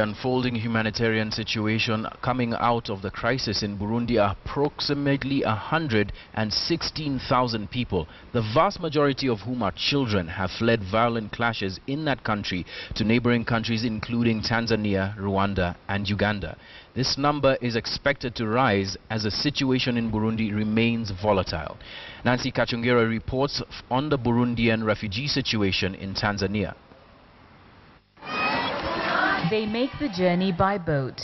unfolding humanitarian situation coming out of the crisis in Burundi. Approximately 116,000 people, the vast majority of whom are children, have fled violent clashes in that country to neighboring countries including Tanzania, Rwanda and Uganda. This number is expected to rise as the situation in Burundi remains volatile. Nancy Kacungira reports on the Burundian refugee situation in Tanzania. They make the journey by boat.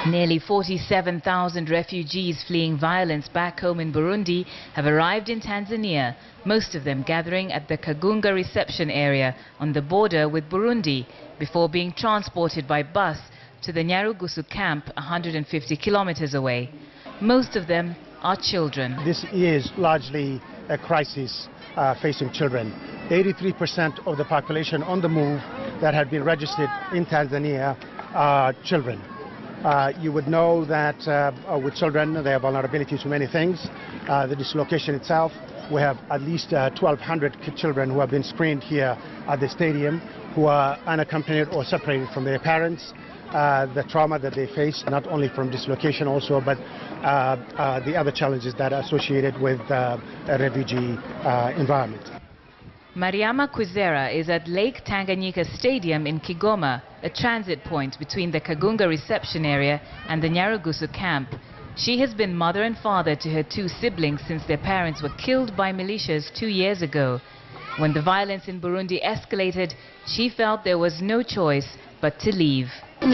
Nearly 47,000 refugees fleeing violence back home in Burundi have arrived in Tanzania, most of them gathering at the Kacungira reception area on the border with Burundi before being transported by bus to the Nyarugusu camp 150 kilometers away. Most of them are children. This is largely a crisis facing children. 83% of the population on the move that had been registered in Tanzania are children. You would know that with children, they have vulnerability to many things. The dislocation itself, we have at least 1,200 children who have been screened here at the stadium, who are unaccompanied or separated from their parents. The trauma that they face, not only from dislocation also, but the other challenges that are associated with a refugee environment. Mariama Kwizera is at Lake Tanganyika Stadium in Kigoma, a transit point between the Kacungira reception area and the Nyarugusu camp. She has been mother and father to her two siblings since their parents were killed by militias 2 years ago. When the violence in Burundi escalated, she felt there was no choice but to leave. I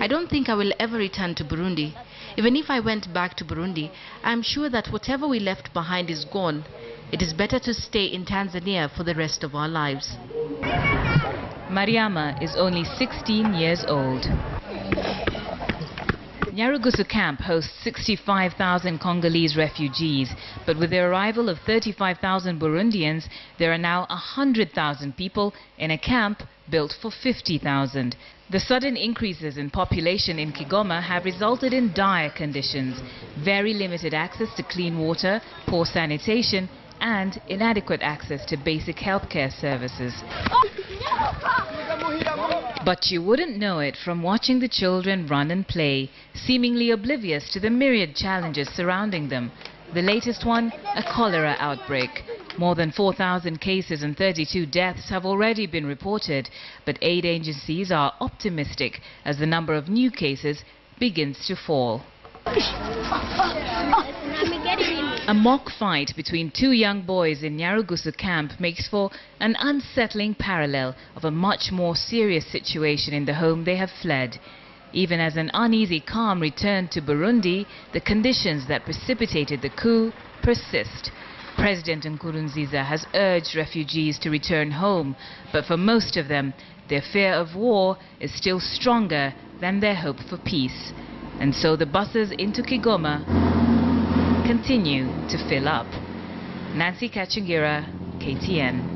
don't think I will ever return to Burundi. Even if I went back to Burundi, I'm sure that whatever we left behind is gone. It is better to stay in Tanzania for the rest of our lives. Mariama is only 16 years old. Nyarugusu camp hosts 65,000 Congolese refugees, but with the arrival of 35,000 Burundians, there are now 100,000 people in a camp built for 50,000. The sudden increases in population in Kigoma have resulted in dire conditions, very limited access to clean water, poor sanitation, and inadequate access to basic healthcare services. But you wouldn't know it from watching the children run and play, seemingly oblivious to the myriad challenges surrounding them. The latest one, a cholera outbreak. More than 4,000 cases and 32 deaths have already been reported, but aid agencies are optimistic as the number of new cases begins to fall. A mock fight between two young boys in Nyarugusu camp makes for an unsettling parallel of a much more serious situation in the home they have fled. Even as an uneasy calm returned to Burundi, the conditions that precipitated the coup persist. President Nkurunziza has urged refugees to return home, but for most of them, their fear of war is still stronger than their hope for peace. And so the buses into Kigoma continue to fill up. Nancy Kacungira, KTN.